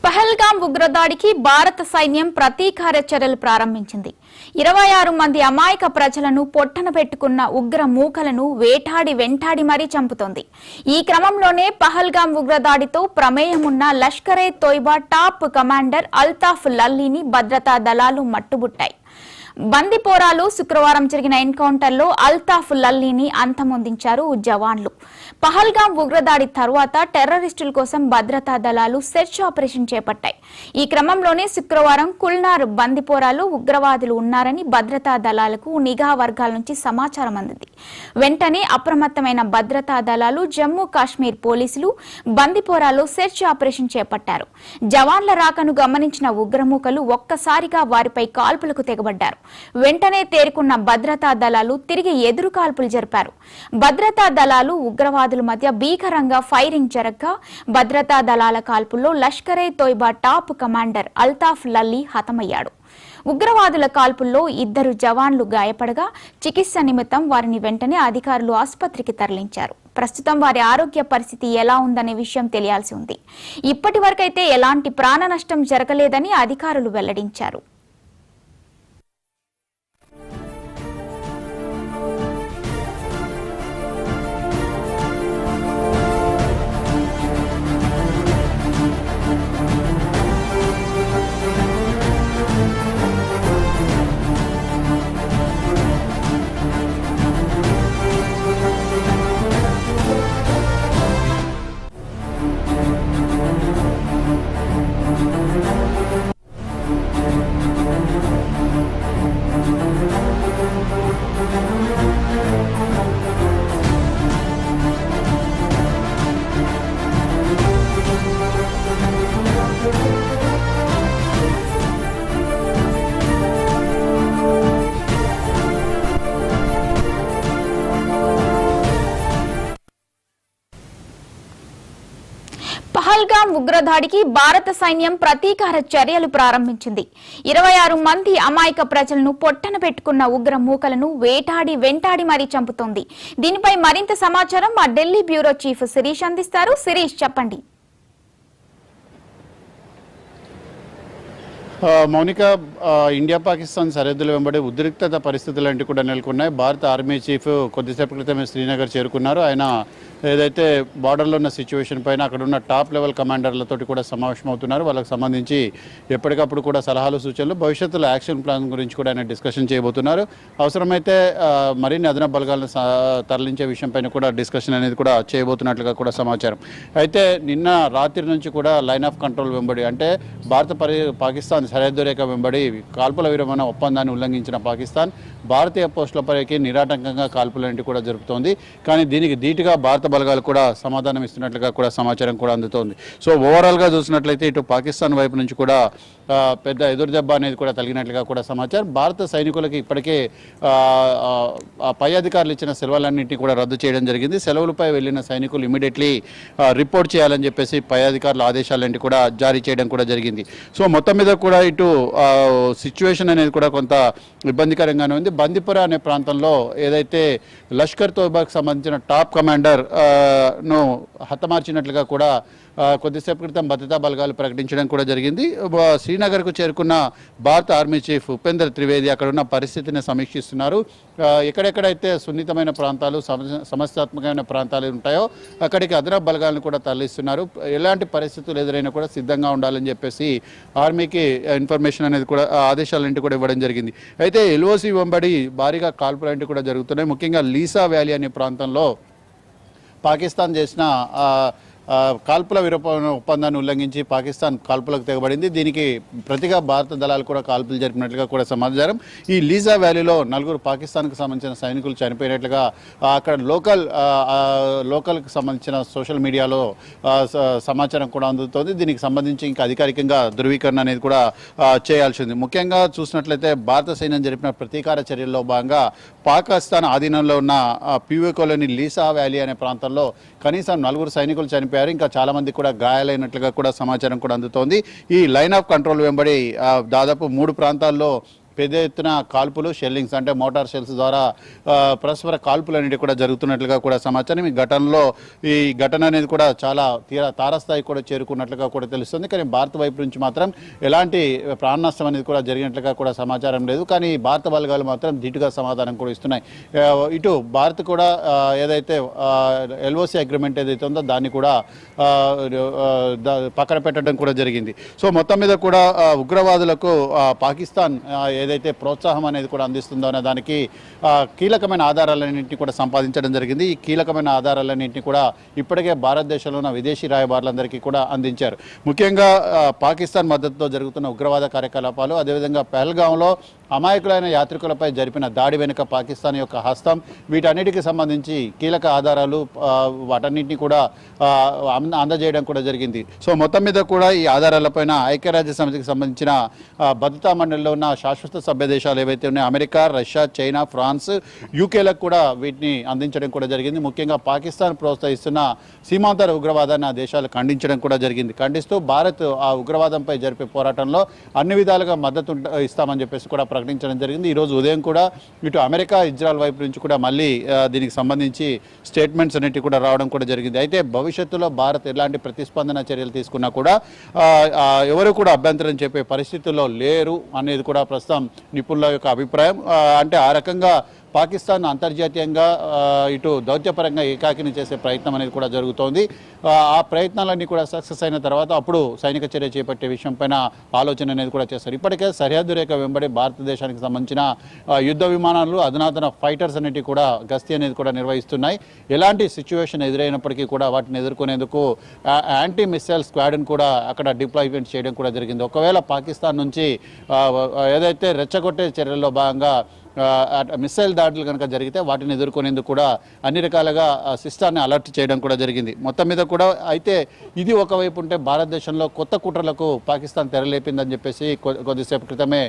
పహల్గాం ఉగ్రదాడికి భారత సైన్యం ప్రతీకార చర్యలు ప్రారంభించింది. 26 మంది అమాయక ప్రజలను పొట్టన పెట్టుకున్న ఉగ్ర మూకలను వెంటాడి మరీ చంపుతోంది. ఈ క్రమంలోనే పహల్గాం ఉగ్రదాడితో ప్రమేయమున్న లష్కరే తోయిబా టాప్ కమాండర్ అల్తాఫ్ లల్లీని భద్రతా దళాలు మట్టుబుట్టాయి. బందిపోరాలో శుక్రవారం జరిగిన ఎన్కౌంటర్లో అల్తాఫ్ లల్లీని అంతమొందించారు జవాన్లు. పహల్గాం ఉగ్రదాడి తర్వాత టెర్రరిస్టుల కోసం భద్రతా దళాలు సెర్చ్ ఆపరేషన్ చేపట్టాయి. ఈ క్రమంలోనే శుక్రవారం కుల్నార్ బందిపోరాలో ఉగ్రవాదులు ఉన్నారని భద్రతా దళాలకు నిఘా వర్గాల నుంచి సమాచారం అందింది. వెంటనే అప్రమత్తమైన భద్రతా దళాలు జమ్మూ కాశ్మీర్ పోలీసులు బందిపోరాలో సెర్చ్ ఆపరేషన్ చేపట్టారు. జవాన్ల రాకను గమనించిన ఉగ్రమూకలు ఒక్కసారిగా వారిపై కాల్పులకు తెగబడ్డారు. వెంటనే తేరుకున్న భద్రతా దళాలు తిరిగి ఎదురు కాల్పులు జరిపారు. భద్రతా దళాలు ఉగ్రవాదుల మధ్య భీకరంగా ఫైరింగ్ జరగగా భద్రతా దళాల కాల్పుల్లో లష్కరే తోయిబా టాప్ కమాండర్ అల్తాఫ్ లల్లీ హతమయ్యాడు. ఉగ్రవాదుల కాల్పుల్లో 2 జవాన్లు గాయపడగా చికిత్స నిమిత్తం వారిని వెంటనే అధికారులు ఆసుపత్రికి తరలించారు. ప్రస్తుతం వారి ఆరోగ్య పరిస్థితి ఎలా ఉందనే విషయం తెలియాల్సి ఉంది. ఇప్పటి వరకైతే ఎలాంటి ప్రాణ నష్టం జరగలేదని అధికారులు వెల్లడించారు. పహల్గాం ఉగ్రదాడికి భారత సైన్యం ప్రతీకార చర్యలు ప్రారంభించింది. 26 మంది అమాయక ప్రజలను పొట్టన పెట్టుకున్న ఉగ్ర మూకలను వెంటాడి మరీ చంపుతోంది. దీనిపై మరింత సమాచారం మా ఢిల్లీ బ్యూరో చీఫ్ శిరీష్ అందిస్తారు. శిరీష్, చెప్పండి. మౌనిక, ఇండియా పాకిస్తాన్ సరిహద్దుల వెంబడి ఉద్రిక్తత పరిస్థితులు కూడా నెలకొన్నాయి. భారత ఆర్మీ చీఫ్ కొద్దిసేపు క్రితమే శ్రీనగర్ చేరుకున్నారు. ఆయన ఏదైతే బార్డర్లో ఉన్న సిచ్యువేషన్ పైన అక్కడ ఉన్న టాప్ లెవెల్ కమాండర్లతోటి కూడా సమావేశం అవుతున్నారు. వాళ్ళకి సంబంధించి ఎప్పటికప్పుడు కూడా సలహాలు సూచనలు, భవిష్యత్తులో యాక్షన్ ప్లాన్ గురించి కూడా ఆయన డిస్కషన్ చేయబోతున్నారు. అవసరమైతే మరిన్ని అదనపు బలగాలను తరలించే విషయం పైన కూడా డిస్కషన్ అనేది కూడా చేయబోతున్నట్లుగా కూడా సమాచారం. అయితే నిన్న రాత్రి నుంచి కూడా లైన్ ఆఫ్ కంట్రోల్ వెంబడి, అంటే పాకిస్తాన్ సరిహద్దు రేఖ వెంబడి కాల్పుల విరమణ ఒప్పందాన్ని ఉల్లంఘించిన పాకిస్తాన్ భారతీయ పోస్టులపైకి నిరాటంకంగా కాల్పులంటి కూడా జరుపుతోంది. కానీ దీనికి ధీటుగా భారత బలగాలు కూడా సమాధానం ఇస్తున్నట్లుగా కూడా సమాచారం కూడా అందుతోంది. సో ఓవరాల్గా చూసినట్లయితే ఇటు పాకిస్తాన్ వైపు నుంచి కూడా పెద్ద ఎదురుదెబ్బ అనేది కూడా తగినట్లుగా కూడా సమాచారం. భారత సైనికులకి ఇప్పటికే పై అధికారులు ఇచ్చిన సెలవులన్నింటినీ కూడా రద్దు చేయడం జరిగింది. సెలవులపై వెళ్లిన సైనికులు ఇమీడియట్లీ రిపోర్ట్ చేయాలని చెప్పేసి పై అధికారుల ఆదేశాలన్నింటి కూడా జారీ చేయడం కూడా జరిగింది. సో మొత్తం మీద కూడా ఇటు సిచ్యువేషన్ అనేది కూడా కొంత ఇబ్బందికరంగానే ఉంది. బందిపురా అనే ప్రాంతంలో ఏదైతే లష్కర్ తోయిబాకు సంబంధించిన టాప్ కమాండర్ ను హతమార్చినట్లుగా కూడా కొద్దిసేపు క్రితం భద్రతా బలగాలు ప్రకటించడం కూడా జరిగింది. శ్రీనగర్కు చేరుకున్న భారత ఆర్మీ చీఫ్ ఉపేందర్ త్రివేది అక్కడ ఉన్న పరిస్థితిని సమీక్షిస్తున్నారు. ఎక్కడెక్కడైతే సున్నితమైన ప్రాంతాలు, సమస్యాత్మకమైన ప్రాంతాలు ఉంటాయో అక్కడికి అదనపు బలగాలను కూడా తరలిస్తున్నారు. ఎలాంటి పరిస్థితులు ఎదురైనా కూడా సిద్ధంగా ఉండాలని చెప్పేసి ఆర్మీకి ఇన్ఫర్మేషన్ అనేది కూడా ఆదేశాలంటే కూడా ఇవ్వడం జరిగింది. అయితే ఎల్ఓసి వెంబడి భారీగా కాల్పులంటే కూడా జరుగుతున్నాయి. ముఖ్యంగా లీసా వ్యాలీ అనే ప్రాంతంలో పాకిస్తాన్ చేసిన కాల్పుల ఒప్పందాన్ని ఉల్లంఘించి పాకిస్తాన్ కాల్పులకు తెగబడింది. దీనికి ప్రతిగా భారత దళాలు కూడా కాల్పులు జరిపినట్లుగా కూడా సమాచారం. ఈ లీజా వ్యాలీలో 4 పాకిస్తాన్కు సంబంధించిన సైనికులు చనిపోయినట్లుగా అక్కడ లోకల్కి సంబంధించిన సోషల్ మీడియాలో సమాచారం కూడా అందుతోంది. దీనికి సంబంధించి ఇంకా అధికారికంగా ధృవీకరణ అనేది కూడా చేయాల్సి ఉంది. ముఖ్యంగా చూసినట్లయితే భారత సైన్యం జరిపిన ప్రతీకార చర్యల్లో భాగంగా పాకిస్తాన్ ఆధీనంలో ఉన్న పీఓకోలోని లీసా వ్యాలీ అనే ప్రాంతంలో కనీసం 4 సైనికులు చనిపోయారు. ఇంకా చాలా మంది కూడా గాయాలైనట్లుగా కూడా సమాచారం కూడా అందుతోంది. ఈ లైన్ ఆఫ్ కంట్రోల్ వెంబడి దాదాపు 3 ప్రాంతాల్లో పెద్ద ఎత్తున కాల్పులు షెల్లింగ్స్ అంటే మోటార్ షెల్స్ ద్వారా పరస్పర కాల్పులు అనేవి కూడా జరుగుతున్నట్లుగా కూడా సమాచారం. ఈ ఘటనలో ఈ ఘటన అనేది కూడా చాలా తారస్థాయి కూడా చేరుకున్నట్లుగా కూడా తెలుస్తుంది. కానీ భారత వైపు నుంచి మాత్రం ఎలాంటి ప్రాణ నష్టం అనేది కూడా జరిగినట్లుగా కూడా సమాచారం లేదు. కానీ భారత బలగాలు మాత్రం ధీటుగా సమాధానం కూడా ఇస్తున్నాయి. ఇటు భారత్ కూడా ఏదైతే ఎల్ఓసి అగ్రిమెంట్ ఏదైతే ఉందో దాన్ని కూడా పక్కన పెట్టడం కూడా జరిగింది. సో మొత్తం మీద కూడా ఉగ్రవాదులకు పాకిస్తాన్ ఏదైతే ప్రోత్సాహం అనేది కూడా అందిస్తుందో అనే దానికి కీలకమైన ఆధారాలన్నింటినీ కూడా సంపాదించడం జరిగింది. ఈ కీలకమైన ఆధారాలన్నింటినీ కూడా ఇప్పటికే భారతదేశంలో ఉన్న విదేశీ రాయబారులందరికీ కూడా అందించారు. ముఖ్యంగా పాకిస్తాన్ మద్దతుతో జరుగుతున్న ఉగ్రవాద కార్యకలాపాలు, అదేవిధంగా పహల్గాంలో అమాయకులైన యాత్రికులపై జరిపిన దాడి వెనుక పాకిస్తాన్ యొక్క హస్తం, వీటన్నిటికీ సంబంధించి కీలక ఆధారాలు వాటన్నింటినీ కూడా అందజేయడం కూడా జరిగింది. సో మొత్తం మీద కూడా ఈ ఆధారాలపైన ఐక్యరాజ్య సమితికి సంబంధించిన భద్రతా మండలిలో ఉన్న శాశ్వత సభ్య దేశాలు ఏవైతే ఉన్నాయో అమెరికా, రష్యా, చైనా, ఫ్రాన్స్, యూకేలకు కూడా వీటిని అందించడం కూడా జరిగింది. ముఖ్యంగా పాకిస్తాన్ ప్రోత్సహిస్తున్న సీమాంతర ఉగ్రవాదాన్ని ఆ దేశాలు ఖండించడం కూడా జరిగింది. ఖండిస్తూ భారత్ ఆ ఉగ్రవాదంపై జరిపే పోరాటంలో అన్ని విధాలుగా మద్దతు ఇస్తామని చెప్పేసి కూడా ప్రకటించడం జరిగింది. ఈరోజు ఉదయం కూడా ఇటు అమెరికా, ఇజ్రాయెల్ వైపు నుంచి కూడా మళ్ళీ దీనికి సంబంధించి స్టేట్మెంట్స్ అనేటివి కూడా రావడం కూడా జరిగింది. అయితే భవిష్యత్తులో భారత్ ఎలాంటి ప్రతిస్పందన చర్యలు తీసుకున్నా కూడా ఎవరు కూడా అభ్యంతరం చెప్పే పరిస్థితుల్లో లేరు అనేది కూడా ప్రస్తుతం నిపుణుల యొక్క అభిప్రాయం. అంటే ఆ రకంగా పాకిస్తాన్ అంతర్జాతీయంగా ఇటు దౌత్యపరంగా ఏకాకిని చేసే ప్రయత్నం అనేది కూడా జరుగుతోంది. ఆ ప్రయత్నాలన్నీ కూడా సక్సెస్ అయిన తర్వాత అప్పుడు సైనిక చర్య చేపట్టే విషయం పైన ఆలోచన అనేది కూడా చేస్తారు. ఇప్పటికే సరిహద్దు రేఖ వెంబడి భారతదేశానికి సంబంధించిన యుద్ధ విమానాలు, అధునాతన ఫైటర్స్ అనేవి కూడా గస్తీ అనేది కూడా నిర్వహిస్తున్నాయి. ఎలాంటి సిచ్యువేషన్ ఎదురైనప్పటికీ కూడా వాటిని ఎదుర్కొనేందుకు యాంటీ మిసైల్ స్క్వాడ్ని కూడా అక్కడ డిప్లాయ్మెంట్ చేయడం కూడా జరిగింది. ఒకవేళ పాకిస్తాన్ నుంచి ఏదైతే రెచ్చగొట్టే చర్యల్లో భాగంగా మిసైల్ దాడులు కనుక జరిగితే వాటిని ఎదుర్కొనేందుకు కూడా అన్ని రకాలుగా సిస్టాన్ని అలర్ట్ చేయడం కూడా జరిగింది. మొత్తం మీద కూడా అయితే ఇది ఒకవైపు ఉంటే భారతదేశంలో కొత్త కుట్రలకు పాకిస్తాన్ తెరలేపిందని చెప్పేసి కొద్దిసేపు క్రితమే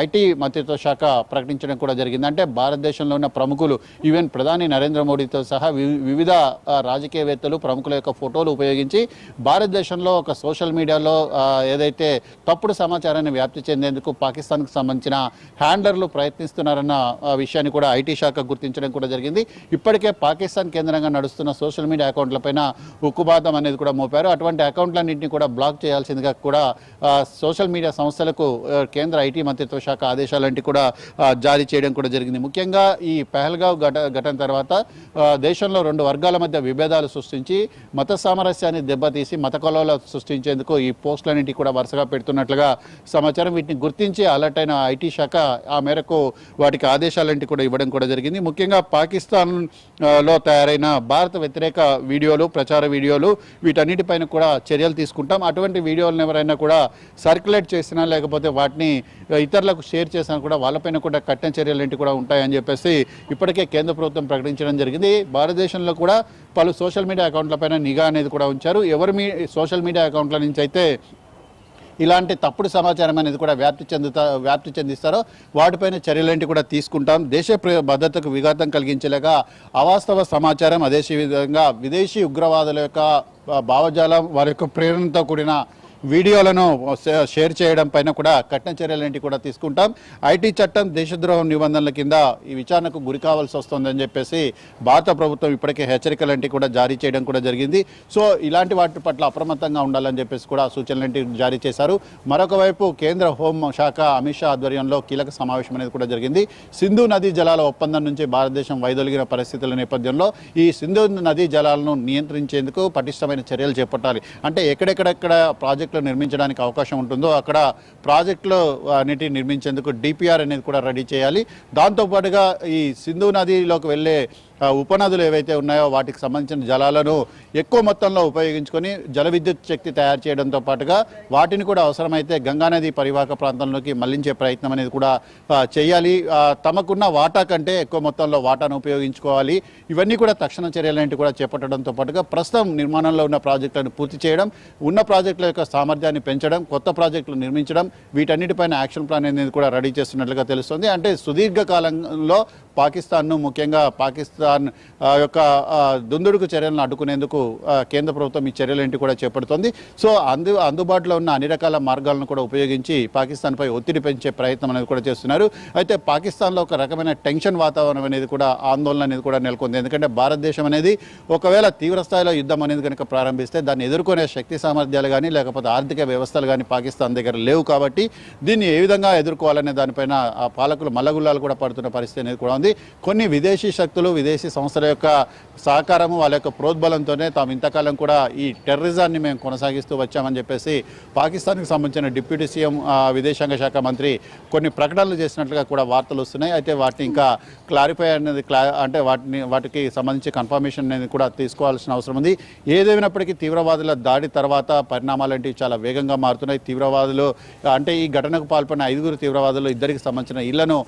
ఐటీ మంత్రిత్వ శాఖ ప్రకటించడం కూడా జరిగింది. అంటే భారతదేశంలో ఉన్న ప్రముఖులు, ఈవెన్ ప్రధాని నరేంద్ర మోడీతో సహా వివిధ రాజకీయవేత్తలు, ప్రముఖుల యొక్క ఫోటోలు ఉపయోగించి భారతదేశంలో ఒక సోషల్ మీడియాలో ఏదైతే తప్పుడు సమాచారాన్ని వ్యాప్తి చెందేందుకు పాకిస్తాన్కు సంబంధించిన హ్యాండర్లు ప్రయత్నిస్తున్నారు అన్న విషయాన్ని కూడా ఐటీ శాఖ గుర్తించడం కూడా జరిగింది. ఇప్పటికే పాకిస్తాన్ కేంద్రంగా నడుస్తున్న సోషల్ మీడియా అకౌంట్లపైన ఉక్కుపాతం అనేది కూడా మోపారు. అటువంటి అకౌంట్లన్నింటినీ కూడా బ్లాక్ చేయాల్సిందిగా కూడా సోషల్ మీడియా సంస్థలకు కేంద్ర ఐటీ మంత్రిత్వ శాఖ ఆదేశాలంటి కూడా జారీ చేయడం కూడా జరిగింది. ముఖ్యంగా ఈ పహల్గావ్ ఘటన తర్వాత దేశంలో రెండు వర్గాల మధ్య విభేదాలు సృష్టించి మత సామరస్యాన్ని దెబ్బతీసి మత కలవలు సృష్టించేందుకు ఈ పోస్టులన్నింటి కూడా వరుసగా పెడుతున్నట్లుగా సమాచారం. వీటిని గుర్తించి అలర్ట్ అయిన ఐటీ శాఖ ఆ మేరకు వాటికి ఆదేశాలంటి కూడా ఇవ్వడం కూడా జరిగింది. ముఖ్యంగా పాకిస్తాన్లో తయారైన భారత వ్యతిరేక వీడియోలు, ప్రచార వీడియోలు, వీటన్నిటిపైన కూడా చర్యలు తీసుకుంటాం. అటువంటి వీడియోలను ఎవరైనా కూడా సర్క్యులేట్ చేసినా లేకపోతే వాటిని ఇతరులకు షేర్ చేసినా కూడా వాళ్ళపైన కూడా కఠిన చర్యలు ఏంటి కూడా ఉంటాయని చెప్పేసి ఇప్పటికే కేంద్ర ప్రభుత్వం ప్రకటించడం జరిగింది. భారతదేశంలో కూడా పలు సోషల్ మీడియా అకౌంట్లపైన నిఘా అనేది కూడా ఉంచారు. ఎవరు సోషల్ మీడియా అకౌంట్ల నుంచి అయితే ఇలాంటి తప్పుడు సమాచారం అనేది కూడా వ్యాప్తి చెందిస్తారో వాటిపైన చర్యలేంటి కూడా తీసుకుంటాం. దేశ భద్రతకు విఘాతం కలిగించేలాగా అవాస్తవ సమాచారం, అదే విధంగా విదేశీ ఉగ్రవాదుల యొక్క భావజాలం, వారి యొక్క ప్రేరణతో కూడిన వీడియోలను షేర్ చేయడం పైన కూడా కఠిన చర్యలేంటి కూడా తీసుకుంటాం. ఐటీ చట్టం, దేశద్రోహం నిబంధనల కింద ఈ విచారణకు గురి కావాల్సి వస్తుందని చెప్పేసి భారత ప్రభుత్వం ఇప్పటికే హెచ్చరికలంటి కూడా జారీ చేయడం కూడా జరిగింది. సో ఇలాంటి వాటి పట్ల అప్రమత్తంగా ఉండాలని చెప్పేసి కూడా సూచనలంటి జారీ చేశారు. మరొక వైపు కేంద్ర హోం శాఖ అమిత్ షా ఆధ్వర్యంలో కీలక సమావేశం అనేది కూడా జరిగింది. సింధు నదీ జలాల ఒప్పందం నుంచి భారతదేశం వైదొలిగిన పరిస్థితుల నేపథ్యంలో ఈ సింధు నదీ జలాలను నియంత్రించేందుకు పటిష్టమైన చర్యలు చేపట్టాలి. అంటే ఎక్కడెక్కడెక్కడ ప్రాజెక్టులు నిర్మించడానికి అవకాశం ఉంటుందో అక్కడ ప్రాజెక్టులు అన్నిటిని నిర్మించేందుకు డిపిఆర్ అనేది కూడా రెడీ చేయాలి. దాంతోపాటుగా ఈ సింధు నదిలోకి వెళ్ళే ఉపనదులు ఏవైతే ఉన్నాయో వాటికి సంబంధించిన జలాలను ఎక్కువ మొత్తంలో ఉపయోగించుకొని జల విద్యుత్ శక్తి తయారు చేయడంతో పాటుగా వాటిని కూడా అవసరమైతే గంగానది పరివాహక ప్రాంతంలోకి మళ్లించే ప్రయత్నం అనేది కూడా చేయాలి. తమకున్న వాటా కంటే ఎక్కువ మొత్తంలో వాటాను ఉపయోగించుకోవాలి. ఇవన్నీ కూడా తక్షణ చర్యలంటి కూడా చేపట్టడంతో పాటుగా ప్రస్తుతం నిర్మాణంలో ఉన్న ప్రాజెక్టులను పూర్తి చేయడం, ఉన్న ప్రాజెక్టుల యొక్క సామర్థ్యాన్ని పెంచడం, కొత్త ప్రాజెక్టులు నిర్మించడం, వీటన్నిటిపైన యాక్షన్ ప్లాన్ అనేది కూడా రెడీ చేస్తున్నట్లుగా తెలుస్తుంది. అంటే సుదీర్ఘకాలంలో పాకిస్తాన్ను ముఖ్యంగా పాకిస్తాన్ యొక్క దుందుడుకు చర్యలను అడ్డుకునేందుకు కేంద్ర ప్రభుత్వం ఈ చర్యలేంటి కూడా చేపడుతోంది. సో అందుబాటులో ఉన్న అన్ని రకాల మార్గాలను కూడా ఉపయోగించి పాకిస్తాన్పై ఒత్తిడి పెంచే ప్రయత్నం అనేది కూడా చేస్తున్నారు. అయితే పాకిస్తాన్లో ఒక రకమైన టెన్షన్ వాతావరణం అనేది కూడా ఆందోళన అనేది కూడా నెలకొంది. ఎందుకంటే భారతదేశం అనేది ఒకవేళ తీవ్ర స్థాయిలో యుద్ధం అనేది కనుక ప్రారంభిస్తే దాన్ని ఎదుర్కొనే శక్తి సామర్థ్యాలు కానీ లేకపోతే ఆర్థిక వ్యవస్థలు కానీ పాకిస్తాన్ దగ్గర లేవు. కాబట్టి దీన్ని ఏ విధంగా ఎదుర్కోవాలనే దానిపైన ఆ పాలకులు మల్లగుల్లాలు కూడా పడుతున్న పరిస్థితి అనేది కూడా ఉంది. కొన్ని విదేశీ శక్తులు విదేశీ సంస్థల యొక్క సహకారము వాళ్ళ యొక్క ప్రోద్బలంతోనే తాము ఇంతకాలం కూడా ఈ టెర్రరిజాన్ని మేము కొనసాగిస్తూ వచ్చామని చెప్పేసి పాకిస్తాన్కి సంబంధించిన డిప్యూటీ సీఎం విదేశాంగ శాఖ మంత్రి కొన్ని ప్రకటనలు చేసినట్లుగా కూడా వార్తలు వస్తున్నాయి. అయితే వాటిని ఇంకా క్లారిఫై అనేది అంటే వాటికి సంబంధించి కన్ఫర్మేషన్ అనేది కూడా తీసుకోవాల్సిన అవసరం ఉంది. ఏదేమైనప్పటికీ తీవ్రవాదుల దాడి తర్వాత పరిణామాలు అంటే చాలా వేగంగా మారుతున్నాయి. తీవ్రవాదులు అంటే ఈ ఘటనకు పాల్పడిన 5 తీవ్రవాదులు ఇద్దరికి సంబంధించిన ఇళ్లను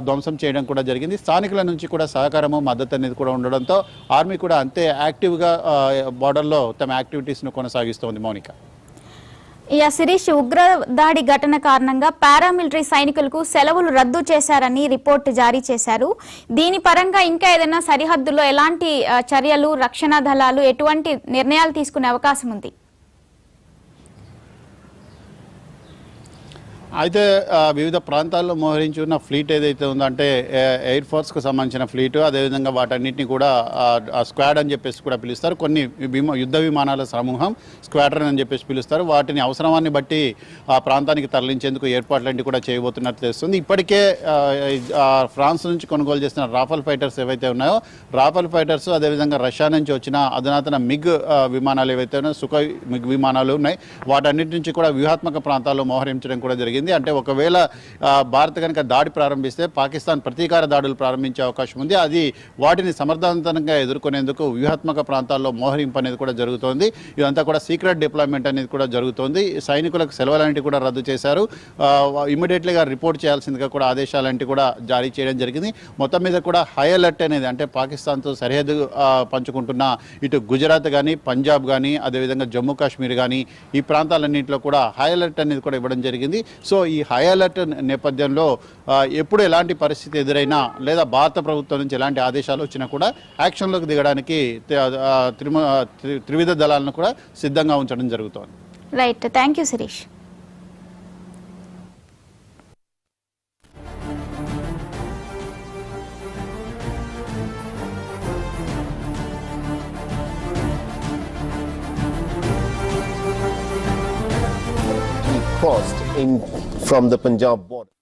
ధ్వంసం చేయడం కూడా జరిగింది. స్థానికుల నుంచి కూడా సహకారము మద్దతు అనేది కూడా ఉండడంతో ఆర్మీ కూడా అంతే యాక్టివ్గా బార్డర్లో తమ యాక్టివిటీస్ను కొనసాగిస్తోంది. మౌనిక, శిరీష్, ఉగ్రదాడి ఘటన కారణంగా పారామిలిటరీ సైనికులకు సెలవులు రద్దు చేశారని రిపోర్టు జారీ చేశారు. దీని పరంగా ఇంకా ఏదైనా సరిహద్దుల్లో ఎలాంటి చర్యలు, రక్షణ దళాలు ఎటువంటి నిర్ణయాలు తీసుకునే అవకాశం ఉంది? అయితే వివిధ ప్రాంతాల్లో మోహరించి ఉన్న ఫ్లీట్ ఏదైతే ఉందో అంటే ఎయిర్ ఫోర్స్కు సంబంధించిన ఫ్లీటు, అదేవిధంగా వాటన్నిటిని కూడా స్క్వాడ్ అని చెప్పేసి కూడా పిలుస్తారు. కొన్ని యుద్ధ విమానాల సమూహం స్క్వాడ్రన్ అని చెప్పేసి పిలుస్తారు. వాటిని అవసరాన్ని బట్టి ఆ ప్రాంతానికి తరలించేందుకు ఏర్పాట్లన్నీ కూడా చేయబోతున్నట్టు తెలుస్తుంది. ఇప్పటికే ఫ్రాన్స్ నుంచి కొనుగోలు చేసిన రాఫెల్ ఫైటర్స్ ఏవైతే ఉన్నాయో రాఫెల్ ఫైటర్స్, అదేవిధంగా రష్యా నుంచి వచ్చిన అధునాతన మిగ్ విమానాలు ఏవైతే ఉన్నాయో సుఖోయ్ మిగ్ విమానాలు ఉన్నాయి. వాటన్నిటి నుంచి కూడా వ్యూహాత్మక ప్రాంతాల్లో మోహరించడం కూడా జరిగింది. అంటే ఒకవేళ భారత్ కనుక దాడి ప్రారంభిస్తే పాకిస్తాన్ ప్రతీకార దాడులు ప్రారంభించే అవకాశం ఉంది. అది వాటిని సమర్థవంతంగా ఎదుర్కొనేందుకు వ్యూహాత్మక ప్రాంతాల్లో మోహరింపు అనేది కూడా జరుగుతోంది. ఇదంతా కూడా సీక్రెట్ డిప్లాయ్మెంట్ అనేది కూడా జరుగుతోంది. సైనికులకు సెలవులంటివి కూడా రద్దు చేశారు. ఇమీడియట్లీగా రిపోర్ట్ చేయాల్సిందిగా కూడా ఆదేశాలంటివి కూడా జారీ చేయడం జరిగింది. మొత్తం మీద కూడా హై అలర్ట్ అనేది అంటే పాకిస్తాన్తో సరిహద్దు పంచుకుంటున్న ఇటు గుజరాత్ కానీ, పంజాబ్ కానీ, అదేవిధంగా జమ్మూ కాశ్మీర్ కానీ ఈ ప్రాంతాలన్నింటిలో కూడా హై అలర్ట్ అనేది కూడా ఇవ్వడం జరిగింది. సో ఈ హై అలర్ట్ నేపథ్యంలో ఎప్పుడు ఎలాంటి పరిస్థితి ఎదురైనా లేదా భారత ప్రభుత్వం నుంచి ఎలాంటి ఆదేశాలు వచ్చినా కూడా యాక్షన్లోకి దిగడానికి త్రివిధ దళాలను కూడా సిద్ధంగా ఉంచడం జరుగుతోంది. Right, thank you Shirish. Crossed in from the Punjab border.